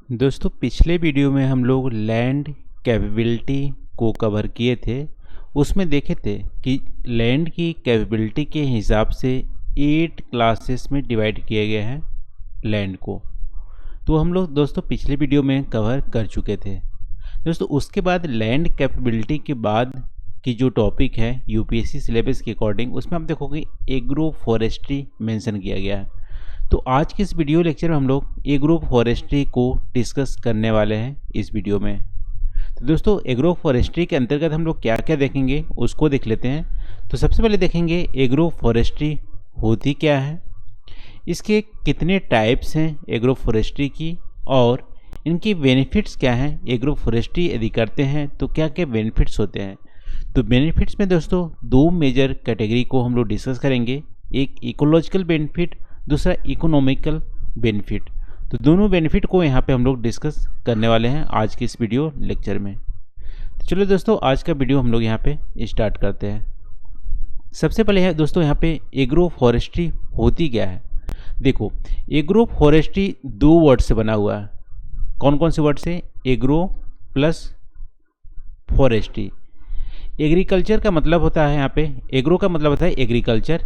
दोस्तों पिछले वीडियो में हम लोग लैंड कैपेबिलिटी को कवर किए थे। उसमें देखे थे कि लैंड की कैपेबिलिटी के हिसाब से 8 क्लासेस में डिवाइड किया गया है लैंड को। तो हम लोग दोस्तों पिछले वीडियो में कवर कर चुके थे। दोस्तों उसके बाद लैंड कैपेबिलिटी के बाद की जो टॉपिक है यूपीएससी सिलेबस के अकॉर्डिंग, उसमें आप देखोगे एग्रो फॉरेस्ट्री मेंशन किया गया है। तो आज के इस वीडियो लेक्चर में हम लोग एग्रो फॉरेस्ट्री को डिस्कस करने वाले हैं इस वीडियो में। तो दोस्तों एग्रो फॉरेस्ट्री के अंतर्गत हम लोग क्या क्या देखेंगे उसको देख लेते हैं। तो सबसे पहले देखेंगे एग्रो फॉरेस्ट्री होती क्या है, इसके कितने टाइप्स हैं एग्रो फॉरेस्ट्री की, और इनकी बेनिफिट्स क्या हैं। एग्रो फॉरेस्ट्री यदि करते हैं तो क्या क्या बेनिफिट्स होते हैं। तो बेनिफिट्स में दोस्तों दो मेजर कैटेगरी को हम लोग डिस्कस करेंगे, एक इकोलॉजिकल बेनिफिट, दूसरा इकोनॉमिकल बेनिफिट। तो दोनों बेनिफिट को यहाँ पे हम लोग डिस्कस करने वाले हैं आज के इस वीडियो लेक्चर में। तो चलो दोस्तों आज का वीडियो हम लोग यहाँ पे स्टार्ट करते हैं। सबसे पहले है दोस्तों यहाँ पे एग्रो फॉरेस्ट्री होती क्या है। देखो एग्रो फॉरेस्ट्री दो वर्ड से बना हुआ है। कौन कौन से वर्ड से? Agro plus forestry. एग्रीकल्चर का मतलब होता है यहाँ पे, एग्रो का मतलब होता है एग्रीकल्चर।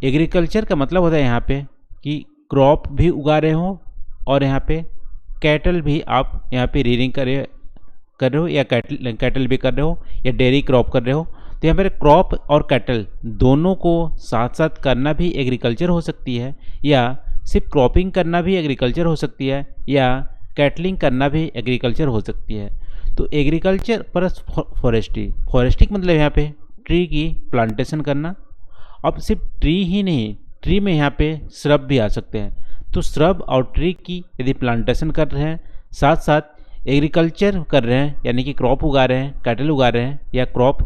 एग्रीकल्चर का मतलब होता है यहाँ पे कि क्रॉप भी उगा रहे हो और यहाँ पे कैटल भी आप यहाँ पे रीडिंग कर रहे हो, या कैटल भी कर रहे हो, या डेयरी क्रॉप कर रहे हो। तो यहाँ पर क्रॉप और कैटल दोनों को साथ साथ करना भी एग्रीकल्चर हो सकती है, या सिर्फ क्रॉपिंग करना भी एग्रीकल्चर हो सकती है, या कैटलिंग करना भी एग्रीकल्चर हो सकती है। तो एग्रीकल्चर प्लस फॉरेस्ट्री। फॉरेस्ट्री मतलब यहाँ पे ट्री की प्लांटेशन करना। अब सिर्फ ट्री ही नहीं, ट्री में यहाँ पे श्रब भी आ सकते हैं। तो श्रब और ट्री की यदि प्लांटेशन कर रहे हैं, साथ साथ एग्रीकल्चर कर रहे हैं, यानी कि क्रॉप उगा रहे हैं, कैटल उगा रहे हैं, या क्रॉप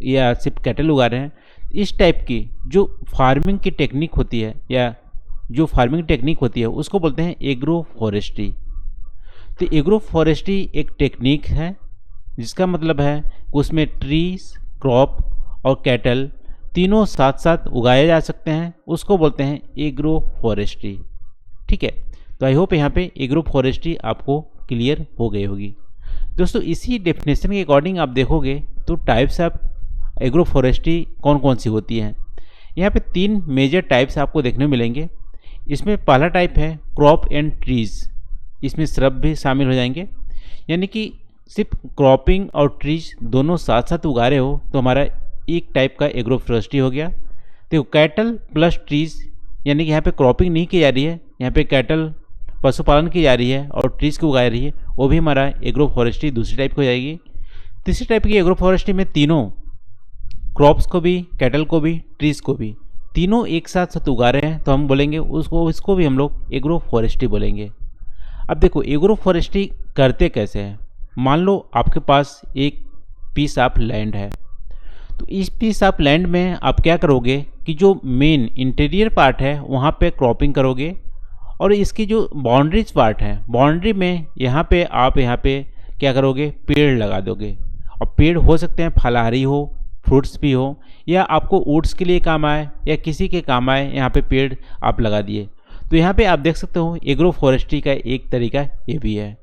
या सिर्फ कैटल उगा रहे हैं, इस टाइप की जो फार्मिंग की टेक्निक होती है, या जो फार्मिंग टेक्निक होती है उसको बोलते हैं एग्रो फॉरेस्ट्री। तो एग्रो फॉरेस्ट्री एक टेक्निक है जिसका मतलब है उसमें ट्रीज, क्रॉप और कैटल तीनों साथ साथ उगाए जा सकते हैं, उसको बोलते हैं एग्रो फॉरेस्ट्री। ठीक है, तो आई होप यहाँ पे एग्रो फॉरेस्ट्री आपको क्लियर हो गई होगी। दोस्तों इसी डेफिनेशन के अकॉर्डिंग आप देखोगे तो टाइप्स ऑफ एग्रो फॉरेस्ट्री कौन कौन सी होती हैं। यहाँ पे 3 मेजर टाइप्स आपको देखने को मिलेंगे। इसमें पहला टाइप है क्रॉप एंड ट्रीज। इसमें श्रब भी शामिल हो जाएंगे, यानी कि सिर्फ क्रॉपिंग और ट्रीज दोनों साथ साथ उगा रहे हो तो हमारा एक टाइप का एग्रो फॉरेस्ट्री हो गया। देखो कैटल प्लस ट्रीज, यानी कि यहाँ पे क्रॉपिंग नहीं की जा रही है, यहाँ पे कैटल पशुपालन की जा रही है और ट्रीज को उगा रही है, वो भी हमारा एग्रो फॉरेस्ट्री दूसरी टाइप की हो जाएगी। तीसरी टाइप की एग्रो फॉरेस्ट्री में तीनों क्रॉप्स को भी, कैटल को भी, ट्रीज को भी तीनों एक साथ साथ उगा रहे हैं, तो हम बोलेंगे इसको भी हम लोग एग्रो फॉरेस्ट्री बोलेंगे। अब देखो एग्रो फॉरेस्ट्री करते कैसे हैं। मान लो आपके पास एक पीस ऑफ लैंड है, तो इस पीस ऑफ लैंड में आप क्या करोगे कि जो मेन इंटीरियर पार्ट है वहाँ पे क्रॉपिंग करोगे, और इसकी जो बाउंड्रीज पार्ट है, बाउंड्री में यहाँ पे आप यहाँ पे क्या करोगे, पेड़ लगा दोगे। और पेड़ हो सकते हैं फलाहारी हो, फ्रूट्स भी हो, या आपको वुड्स के लिए काम आए या किसी के काम आए, यहाँ पे पेड़ आप लगा दिए। तो यहाँ पे आप देख सकते हो एग्रो फॉरेस्ट्री का एक तरीका ये भी है।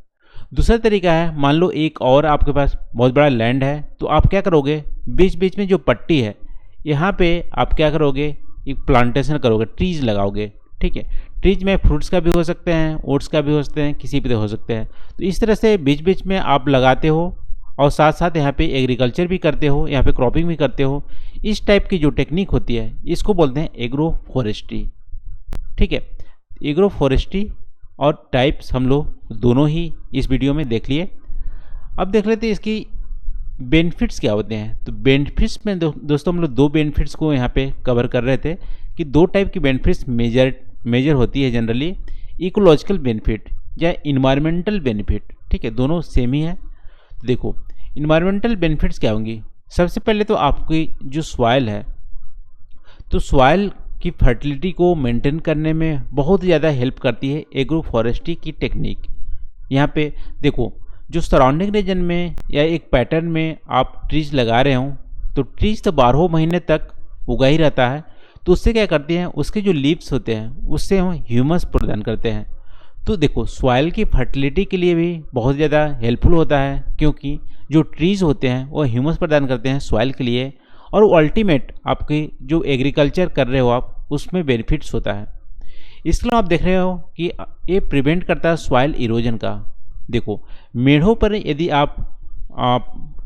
दूसरा तरीका है, मान लो एक और आपके पास बहुत बड़ा लैंड है, तो आप क्या करोगे, बीच बीच में जो पट्टी है यहाँ पे आप क्या करोगे, एक प्लांटेशन करोगे, ट्रीज लगाओगे। ठीक है, ट्रीज में फ्रूट्स का भी हो सकते हैं, ओट्स का भी हो सकते हैं, किसी भी हो सकते हैं। तो इस तरह से बीच बीच में आप लगाते हो और साथ साथ यहाँ पे एग्रीकल्चर भी करते हो, यहाँ पे क्रॉपिंग भी करते हो। इस टाइप की जो टेक्निक होती है इसको बोलते हैं एग्रो फॉरेस्ट्री। ठीक है, एग्रो फॉरेस्ट्री और टाइप्स हम लोग दोनों ही इस वीडियो में देख लिए। अब देख लेते हैं इसकी बेनिफिट्स क्या होते हैं। तो बेनिफिट्स में दोस्तों हम लोग 2 बेनिफिट्स को यहाँ पे कवर कर रहे थे कि 2 टाइप की बेनिफिट्स मेजर होती है जनरली, इकोलॉजिकल बेनिफिट या इन्वायरमेंटल बेनिफिट। ठीक है, दोनों सेम ही है। देखो इन्वायरमेंटल बेनिफिट्स क्या होंगी। सबसे पहले तो आपकी जो सॉइल है, तो सॉइल की फर्टिलिटी को मेंटेन करने में बहुत ज़्यादा हेल्प करती है एग्रो फॉरेस्ट्री की टेक्निक। यहाँ पे देखो जो सराउंडिंग रीजन में या एक पैटर्न में आप ट्रीज लगा रहे हो, तो ट्रीज तो 12 महीने तक उगा ही रहता है। तो उससे क्या करती हैं, उसके जो लीव्स होते हैं उससे हम ह्यूमस प्रदान करते हैं। तो देखो सॉइल की फर्टिलिटी के लिए भी बहुत ज़्यादा हेल्पफुल होता है, क्योंकि जो ट्रीज़ होते हैं वो ह्यूमस प्रदान करते हैं सॉइल के लिए, और वो अल्टीमेट आपके जो एग्रीकल्चर कर रहे हो आप उसमें बेनिफिट्स होता है। इसके अलावा आप देख रहे हो कि ये प्रिवेंट करता है सॉइल इरोजन का। देखो मेढ़ों पर यदि आप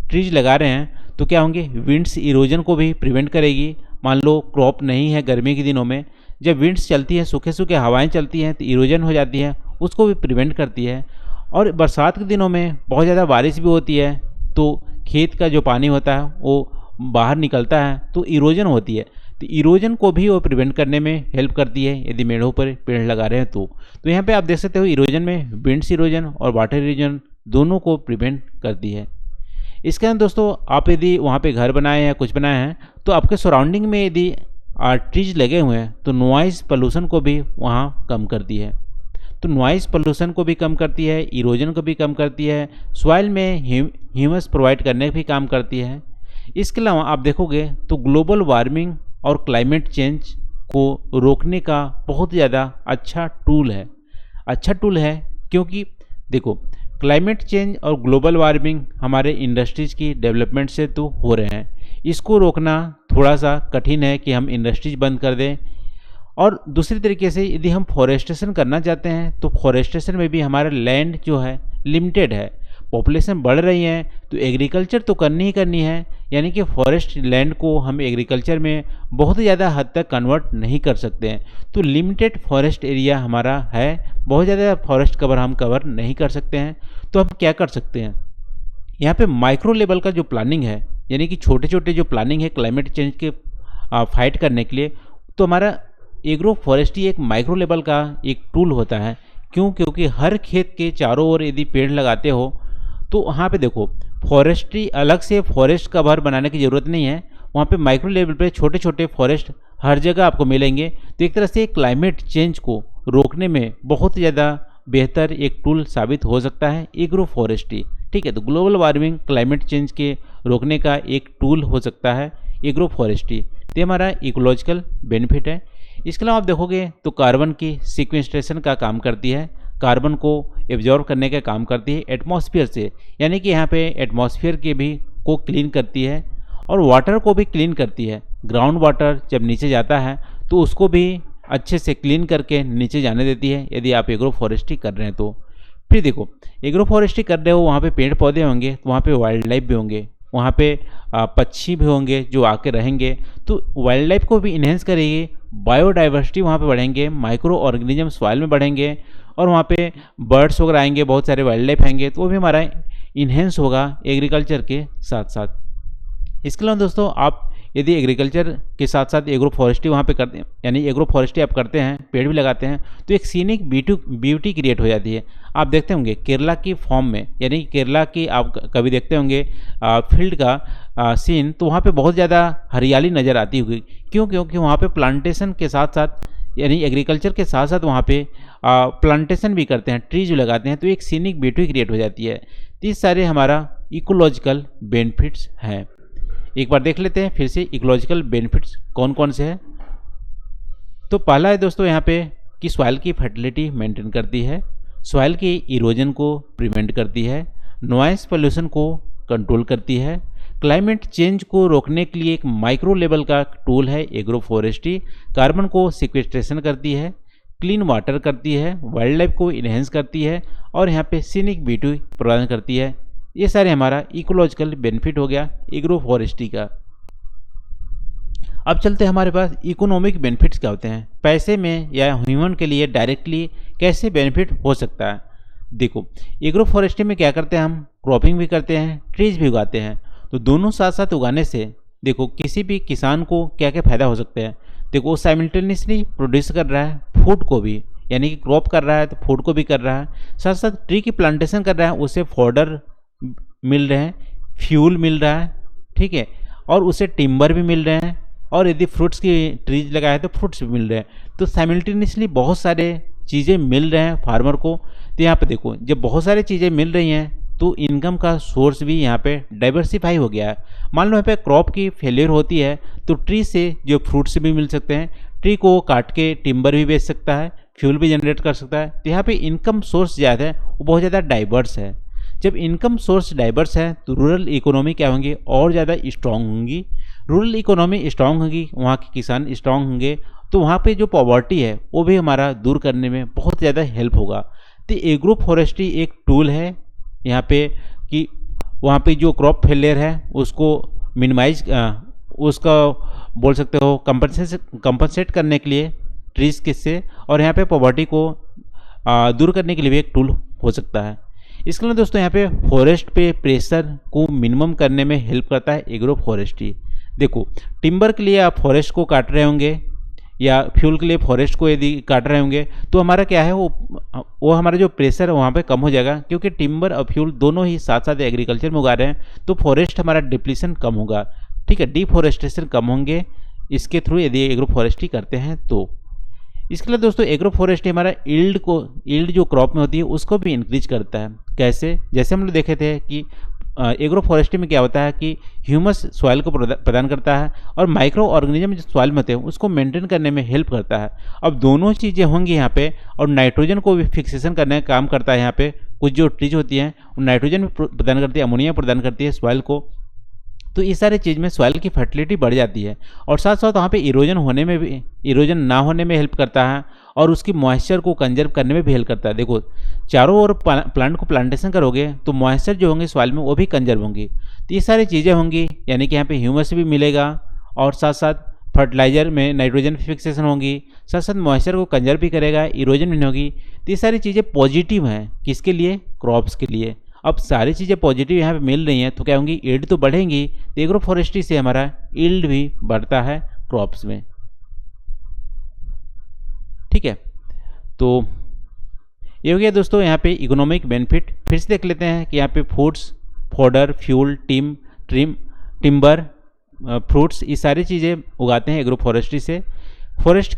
ट्रीज लगा रहे हैं तो क्या होंगे, विंड्स इरोजन को भी प्रिवेंट करेगी। मान लो क्रॉप नहीं है गर्मी के दिनों में, जब विंड्स चलती हैं, सूखे सूखे हवाएं चलती हैं तो इरोजन हो जाती है, उसको भी प्रिवेंट करती है। और बरसात के दिनों में बहुत ज़्यादा बारिश भी होती है तो खेत का जो पानी होता है वो बाहर निकलता है तो इरोजन होती है, तो इरोजन को भी वो प्रिवेंट करने में हेल्प करती है यदि मेढ़ों पर पेड़ लगा रहे हैं तो यहाँ पे आप देख सकते हो इरोजन में विंड्स इरोजन और वाटर इरोजन दोनों को प्रिवेंट करती है। इसके अंदर दोस्तों आप यदि वहाँ पे घर बनाए हैं, कुछ बनाए हैं, तो आपके सराउंडिंग में यदि ट्रीज लगे हुए हैं तो नॉइज़ पोल्यूशन को भी वहाँ कम करती है। तो नॉइज़ पोल्यूशन को भी कम करती है, इरोजन को भी कम करती है, सॉइल में ह्यूमस प्रोवाइड करने भी काम करती है। इसके अलावा आप देखोगे तो ग्लोबल वार्मिंग और क्लाइमेट चेंज को रोकने का बहुत ज़्यादा अच्छा टूल है क्योंकि देखो क्लाइमेट चेंज और ग्लोबल वार्मिंग हमारे इंडस्ट्रीज़ की डेवलपमेंट से तो हो रहे हैं, इसको रोकना थोड़ा सा कठिन है कि हम इंडस्ट्रीज बंद कर दें। और दूसरी तरीके से यदि हम फॉरेस्टेशन करना चाहते हैं तो फॉरेस्टेशन में भी हमारा लैंड जो है लिमिटेड है, पॉपुलेशन बढ़ रही है तो एग्रीकल्चर तो करनी ही करनी है, यानी कि फॉरेस्ट लैंड को हम एग्रीकल्चर में बहुत ज़्यादा हद तक कन्वर्ट नहीं कर सकते हैं। तो लिमिटेड फॉरेस्ट एरिया हमारा है, बहुत ज़्यादा फॉरेस्ट कवर हम कवर नहीं कर सकते हैं। तो हम क्या कर सकते हैं, यहाँ पे माइक्रो लेवल का जो प्लानिंग है, यानी कि छोटे छोटे जो प्लानिंग है क्लाइमेट चेंज के फाइट करने के लिए, तो हमारा एग्रो फॉरेस्ट्री एक माइक्रो लेवल का एक टूल होता है। क्योंकि हर खेत के चारों ओर यदि पेड़ लगाते हो तो वहाँ पे देखो फॉरेस्ट्री अलग से फॉरेस्ट कवर बनाने की ज़रूरत नहीं है, वहाँ पे माइक्रो लेवल पे छोटे छोटे फॉरेस्ट हर जगह आपको मिलेंगे। तो एक तरह से क्लाइमेट चेंज को रोकने में बहुत ज़्यादा बेहतर एक टूल साबित हो सकता है एग्रो फॉरेस्ट्री। ठीक है, तो ग्लोबल वार्मिंग क्लाइमेट चेंज के रोकने का एक टूल हो सकता है एग्रो फॉरेस्ट्री। तो हमारा इकोलॉजिकल बेनिफिट है। इसके अलावा आप देखोगे तो कार्बन की सिक्वेस्ट्रेशन का काम करती है, कार्बन को एब्जॉर्ब करने का काम करती है एटमॉस्फेयर से, यानी कि यहाँ पे एटमॉस्फेयर के भी को क्लीन करती है और वाटर को भी क्लीन करती है। ग्राउंड वाटर जब नीचे जाता है तो उसको भी अच्छे से क्लीन करके नीचे जाने देती है यदि आप एग्रो फॉरेस्ट्री कर रहे हैं तो। फिर देखो एग्रो फॉरेस्ट्री कर रहे हो, वहाँ पे पेड़ पौधे होंगे तो वहाँ पे वाइल्ड लाइफ भी होंगे, वहाँ पे पक्षी भी होंगे जो आके रहेंगे, तो वाइल्ड लाइफ को भी इन्हेंस करेगी, बायोडाइवर्सिटी वहाँ पे बढ़ेंगे, माइक्रो ऑर्गेनिज्म सॉइल में बढ़ेंगे और वहाँ पे बर्ड्स वगैरह आएंगे, बहुत सारे वाइल्ड लाइफ आएंगे, तो वो भी हमारा इन्हेंस होगा एग्रीकल्चर के साथ साथ। इसके अलावा दोस्तों आप यदि एग्रीकल्चर के साथ साथ एग्रो फॉरेस्ट्री वहाँ पे करते हैं, यानी एग्रो फॉरेस्ट्री आप करते हैं, पेड़ भी लगाते हैं, तो एक सीनिक ब्यूटी क्रिएट हो जाती है। आप देखते होंगे केरला की फॉर्म में, यानी केरला की आप कभी देखते होंगे फील्ड का सीन, तो वहाँ पे बहुत ज़्यादा हरियाली नज़र आती होगी। क्योंकि वहाँ पे प्लांटेशन के साथ साथ, यानी एग्रीकल्चर के साथ साथ वहाँ पे प्लांटेशन भी करते हैं, ट्रीज लगाते हैं, तो एक सीनिक ब्यूटी क्रिएट हो जाती है। तो ये सारे हमारा इकोलॉजिकल बेनिफिट्स हैं। एक बार देख लेते हैं फिर से इकोलॉजिकल बेनिफिट्स कौन कौन से हैं। तो पहला है दोस्तों यहाँ पे कि सॉइल की फर्टिलिटी मेंटेन करती है, सॉइल के इरोजन को प्रिवेंट करती है, नॉइस पोल्यूशन को कंट्रोल करती है, क्लाइमेट चेंज को रोकने के लिए एक माइक्रो लेवल का टूल है एग्रो फॉरेस्ट्री, कार्बन को सिक्वेस्ट्रेशन करती है, क्लीन वाटर करती है, वाइल्ड लाइफ को इन्हेंस करती है और यहाँ पे सीनिक ब्यूटी प्रदान करती है। ये सारे हमारा इकोलॉजिकल बेनिफिट हो गया एग्रो फॉरेस्ट्री का। अब चलते हैं हमारे पास इकोनॉमिक बेनिफिट्स क्या होते हैं, पैसे में या ह्यूमन के लिए डायरेक्टली कैसे बेनिफिट हो सकता है। देखो एग्रो फॉरेस्ट्री में क्या करते हैं, हम क्रॉपिंग भी करते हैं, ट्रीज भी उगाते हैं, तो दोनों साथ साथ उगाने से देखो किसी भी किसान को क्या क्या फ़ायदा हो सकते हैं। देखो वो साइमल्टेनियसली प्रोड्यूस कर रहा है फूड को भी, यानी कि क्रॉप कर रहा है तो फूड को भी कर रहा है, साथ साथ ट्री की प्लांटेशन कर रहा है, उससे फॉडर मिल रहे हैं, फ्यूल मिल रहा है, ठीक है, और उसे टिम्बर भी मिल रहे हैं, और यदि फ्रूट्स की ट्रीज लगाए हैं तो फ्रूट्स भी मिल रहे हैं। तो साइमल्टेनियसली बहुत सारे चीज़ें मिल रहे हैं फार्मर को। तो यहाँ पे देखो जब बहुत सारी चीज़ें मिल रही हैं तो इनकम का सोर्स भी यहाँ पे डाइवर्सिफाई हो गया है। मान लो यहाँ पे क्रॉप की फेलियर होती है तो ट्री से जो फ्रूट्स भी मिल सकते हैं, ट्री को काट के टिम्बर भी बेच सकता है, फ्यूल भी जनरेट कर सकता है। तो यहाँ पे इनकम सोर्स ज़्यादा है, वो बहुत ज़्यादा डाइवर्स है। जब इनकम सोर्स डाइवर्स है तो रूरल इकोनॉमी क्या होंगी, और ज़्यादा स्ट्रांग होंगी। रूरल इकोनॉमी स्ट्रांग होगी, वहाँ के किसान स्ट्रांग होंगे, तो वहाँ पे जो पॉवर्टी है वो भी हमारा दूर करने में बहुत ज़्यादा हेल्प होगा। तो एग्रो फॉरेस्ट्री एक टूल है यहाँ पे कि वहाँ पे जो क्रॉप फेलियर है उसको मिनिमाइज, उसका बोल सकते हो कंपनसेट करने के लिए ट्रीज किससे, और यहाँ पे पॉवर्टी को दूर करने के लिए भी एक टूल हो सकता है। इसके अलावा दोस्तों यहाँ पे फॉरेस्ट पे प्रेशर को मिनिमम करने में हेल्प करता है एग्रो फॉरेस्ट्री। देखो, टिम्बर के लिए आप फॉरेस्ट को काट रहे होंगे या फ्यूल के लिए फॉरेस्ट को यदि काट रहे होंगे तो हमारा क्या है, वो हमारा जो प्रेशर है वहाँ पे कम हो जाएगा, क्योंकि टिम्बर और फ्यूल दोनों ही साथ साथ एग्रीकल्चर में उगा रहे हैं, तो फॉरेस्ट हमारा डिप्लीशन कम होगा। ठीक है, डिफॉरेस्टेशन कम होंगे इसके थ्रू यदि एग्रो फॉरेस्ट्री करते हैं तो। इसके लिए दोस्तों एग्रो फॉरेस्ट्री हमारा ईल्ड जो क्रॉप में होती है उसको भी इंक्रीज करता है। कैसे? जैसे हम लोग देखे थे कि एग्रो फॉरेस्ट्री में क्या होता है कि ह्यूमस सॉइल को प्रदान करता है, और माइक्रो ऑर्गेनिज्म जो सॉइल में होते हैं उसको मेंटेन करने में हेल्प करता है। अब दोनों चीज़ें होंगी यहाँ पे, और नाइट्रोजन को भी फिक्सेशन करने का काम करता है। यहाँ पे कुछ जो ट्रीज होती हैं वो नाइट्रोजन भी प्रदान करती है, अमोनिया प्रदान करती है सॉइल को, तो इस सारे चीज़ में सॉइल की फर्टिलिटी बढ़ जाती है, और साथ साथ वहाँ पे इरोजन ना होने में हेल्प करता है, और उसकी मॉइस्चर को कंजर्व करने में भी हेल्प करता है। देखो, चारों ओर प्लांट को प्लांटेशन करोगे तो मॉइस्चर जो होंगे सॉइल में वो भी कंजर्व होंगी। तो ये सारी चीज़ें होंगी, यानी कि यहाँ पे ह्यूमस भी मिलेगा, और साथ साथ फर्टिलाइजर में नाइट्रोजन फिक्सेशन होंगी, साथ साथ मॉइस्चर को कंजर्व भी करेगा, इरोजन भी नहीं होगी। तो ये सारी चीज़ें पॉजिटिव हैं, किसके लिए? क्रॉप्स के लिए। अब सारी चीज़ें पॉजिटिव यहाँ पे मिल रही हैं तो क्या होंगी, ईल्ड तो बढ़ेंगी। तो एग्रो फॉरेस्ट्री से हमारा ईल्ड भी बढ़ता है क्रॉप्स में। ठीक है, तो ये हो गया दोस्तों यहाँ पे इकोनॉमिक बेनिफिट। फिर से देख लेते हैं कि यहाँ पे foods, fodder, fuel, timber, fruits, ये सारी चीज़ें उगाते हैं एग्रो फॉरेस्ट्री से। फॉरेस्ट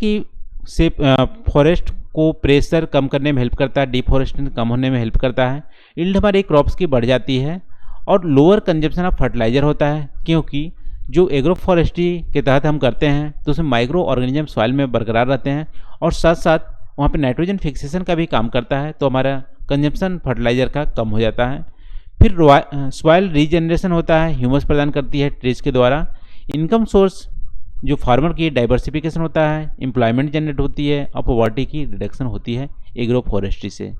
को प्रेशर कम करने में हेल्प करता है, डिफॉरेस्टेशन कम होने में हेल्प करता है, यील्ड हमारी क्रॉप्स की बढ़ जाती है, और लोअर कंजप्शन ऑफ फर्टिलाइजर होता है, क्योंकि जो एग्रो फॉरेस्ट्री के तहत हम करते हैं तो उसमें माइक्रो ऑर्गेनिज्म सॉइल में बरकरार रहते हैं, और साथ साथ वहाँ पे नाइट्रोजन फिक्सेशन का भी काम करता है, तो हमारा कंजप्शन फर्टिलाइजर का कम हो जाता है। फिर सॉइल रीजनरेशन होता है, ह्यूमस प्रदान करती है ट्रीज के द्वारा। इनकम सोर्स जो फार्मर की डाइवर्सिफिकेशन होता है, एम्प्लॉयमेंट जनरेट होती है, और पॉवर्टी की रिडक्शन होती है एग्रो फॉरेस्ट्री से। तो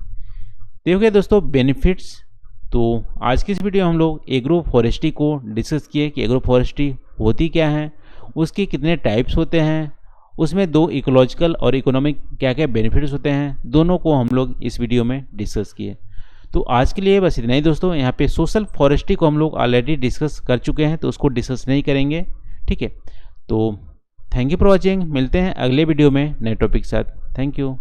ये हो गया दोस्तों बेनिफिट्स। तो आज की इस वीडियो में हम लोग एग्रो फॉरेस्ट्री को डिस्कस किए कि एग्रो फॉरेस्ट्री होती क्या है, उसके कितने टाइप्स होते हैं, उसमें दो इकोलॉजिकल और इकोनॉमिक क्या क्या बेनिफिट्स होते हैं, दोनों को हम लोग इस वीडियो में डिस्कस किए। तो आज के लिए बस इतना ही दोस्तों। यहाँ पे सोशल फॉरेस्ट्री को हम लोग ऑलरेडी डिस्कस कर चुके हैं, तो उसको डिस्कस नहीं करेंगे। ठीक है, तो थैंक यू फॉर वॉचिंग। मिलते हैं अगले वीडियो में नए टॉपिक के साथ। Thank you.